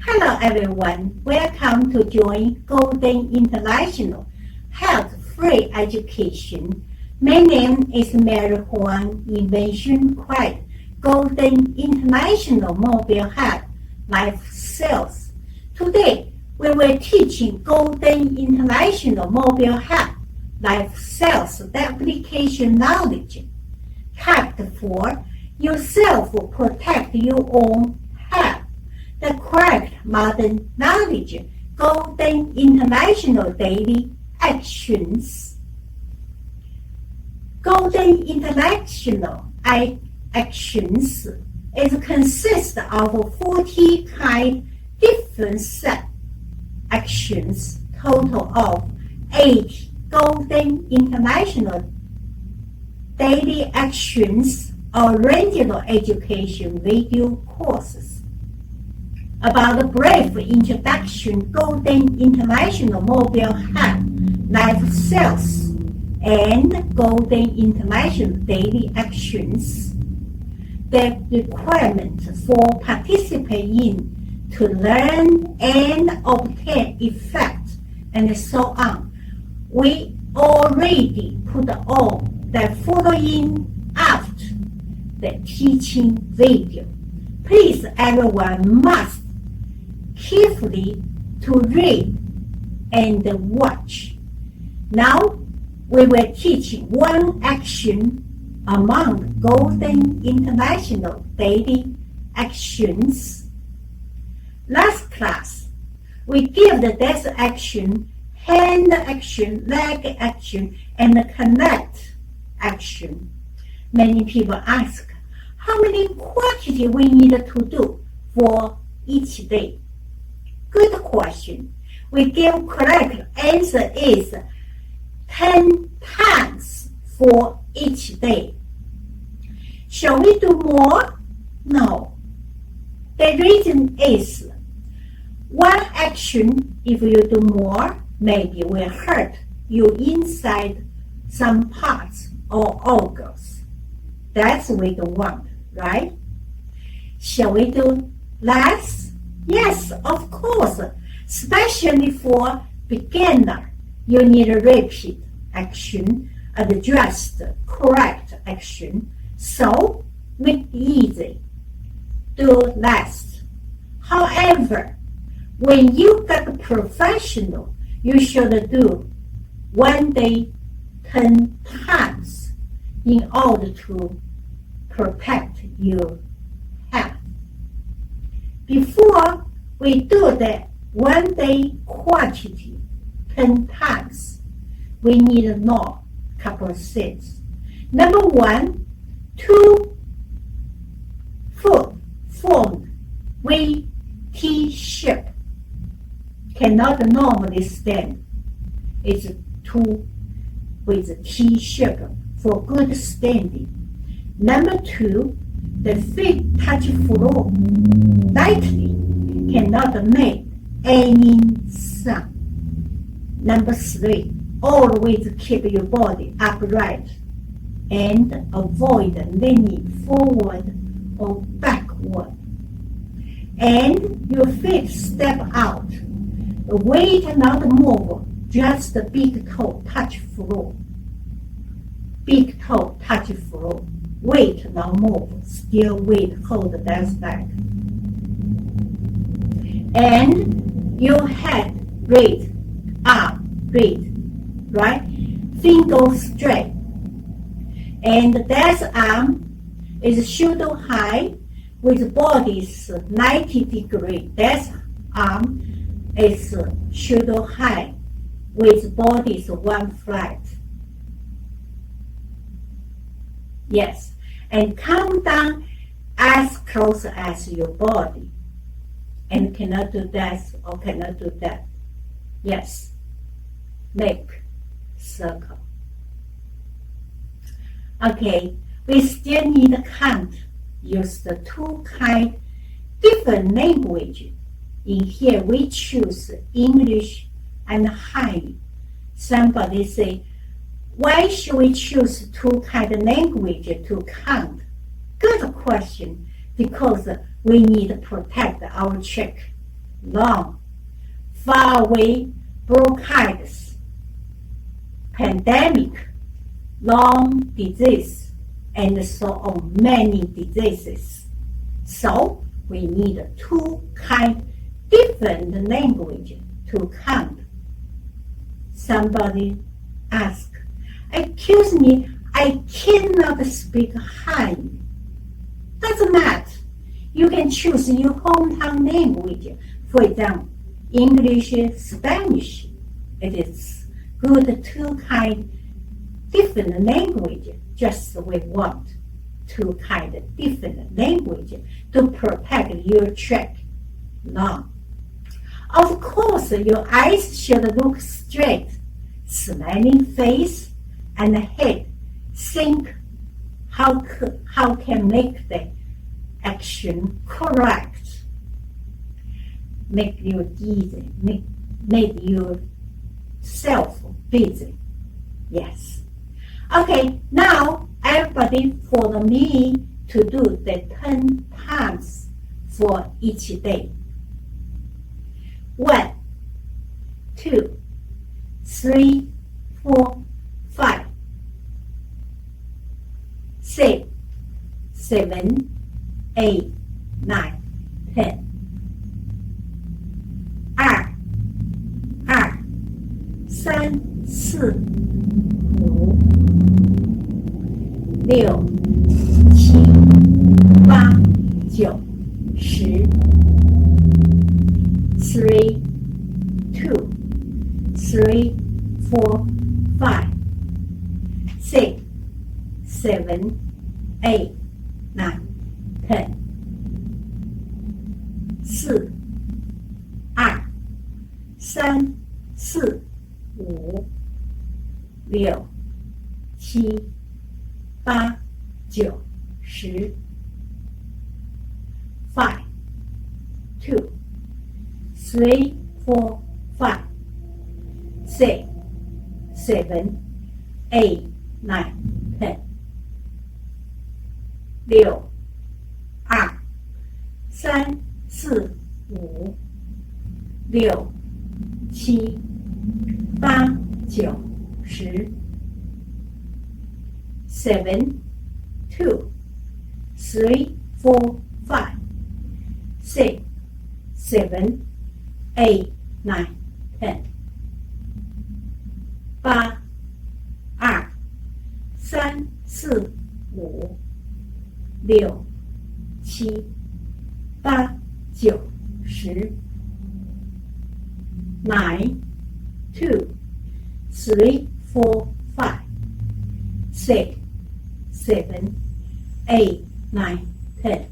Hello everyone, welcome to join Golden International Health Free Education. My name is Mary Huang, Invention Quiet, Golden International Mobile Health Life Sales. Today, we will teaching Golden International Mobile Health Life Sales application knowledge. Fact 4. Yourself protect your own health. The correct modern knowledge, Golden International Daily Actions. Golden International Actions consists of 40 different set actions, total of 8 Golden International Daily Actions original education video courses. About a brief introduction, Golden International Mobile Health Life Sales and Golden International Daily Actions. The requirement for participating to learn and obtain effect and so on. We already put all the following after the teaching video. Please, everyone must carefully to read and watch. Now, we will teach one action among Golden International Daily Actions. Last class, we give this action, hand action, leg action, and connect action. Many people ask, how many quantity we need to do for each day? Good question. We give correct answer is 10 times for each day. Shall we do more? No. The reason is one action, if you do more, maybe will hurt you inside some parts or organs. That's what we don't want, right? Shall we do less? Yes, of course. Especially for beginner, you need a repeat action, addressed correct action. So make it easy. Do less. However, when you get professional, you should do one day 10 times in order to protect your health. Before we do the one day quantity 10 times, we need to know a couple of things. Number one, 2 foot formed with T-shape cannot normally stand. It's 2 with a T-shape for good standing. Number 2, the feet touch floor lightly, cannot make any sound. Number 3, always keep your body upright and avoid leaning forward or backward. And your feet step out. The weight not move, just the big toe touch floor. Big toe touch floor. Weight not move, still weight hold that back. And your head straight, arm straight, right? Finger straight. And that arm is shoulder high with body 90 degrees. That arm is shoulder high with body 1 flat. Yes, and come down as close as your body. And cannot do that or cannot do that. Yes, make circle. Okay, we still need to count. Use the 2 different language. In here we choose English and Hanyu. Somebody say, why should we choose 2 language to count? Good question, because we need to protect our chick. long, far away bronchitis, pandemic, long disease, and so on, many diseases. So we need two different language to count. Somebody ask, excuse me, I cannot speak high. Doesn't matter. You can choose your hometown language. For example, English, Spanish. It is good to different language. Just we want two different language to protect your track long. Of course, your eyes should look straight, smiling face and head. Think how can make the action correct. Make you busy, make yourself busy. Yes. Okay, now everybody follow me to do the 10 times for each day. 1, 2, 3, 4, 5, 6, 7, 8, 9, 10. 2, 3, 4, 5, 6, 7, 8, 9, 10. 3, 2, 3, 4, 5, 6, 7, 8, 9, 10. 4, 3, 4, 5, 6, 7, 8, 9, 10. 5, 2, 3, 4, 5, 6, 7, 8, 9, 10. 6, 2, 3, 4, 5, 6, 7, 8, 9, 10. 7, 2, 3, 4, 5, 6, 7, 8, 9, 10. 8, 2, 3, 4, 5, 6, 7, 8, 9, 10. 9, 2, 3, 4, 5, 6, 7, 8, 9, 10. 10, 2, 3, 4, 5, 6, 7, 8, 9, 10.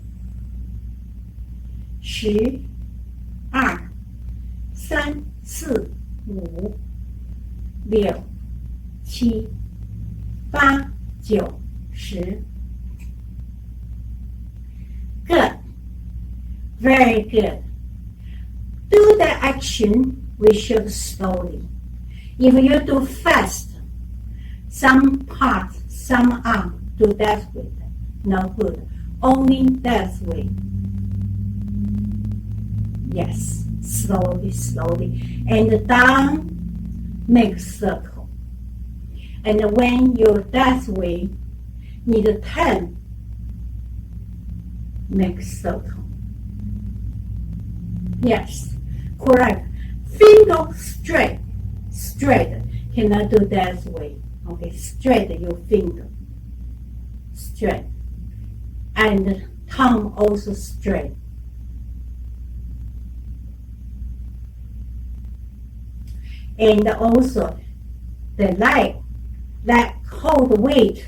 Good. Very good. Do the action we should slowly. If you do fast, some part, some arm, do that way. No good. Only that way. Yes. Slowly, slowly. And down, make circle. And when you're that way, need to turn, make circle. Yes, correct. Finger straight, straight. Cannot do that way. Okay, straight your finger, straight. And tongue also straight. And also the leg hold weight,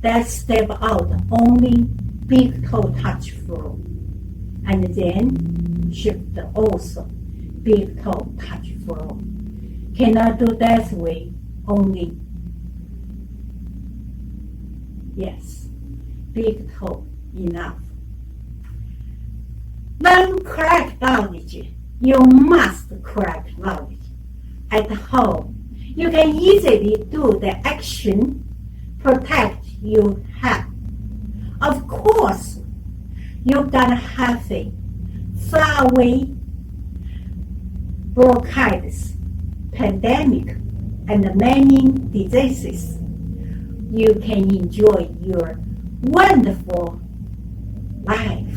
that step out, only big toe touch floor. And then shift also, big toe touch floor. Cannot do that way, only, yes, big toe enough. Learn correct language. You must correct language. At home, you can easily do the action, protect your head. Of course, you gotta have it far away, bronchitis, pandemic, and many diseases, you can enjoy your wonderful life.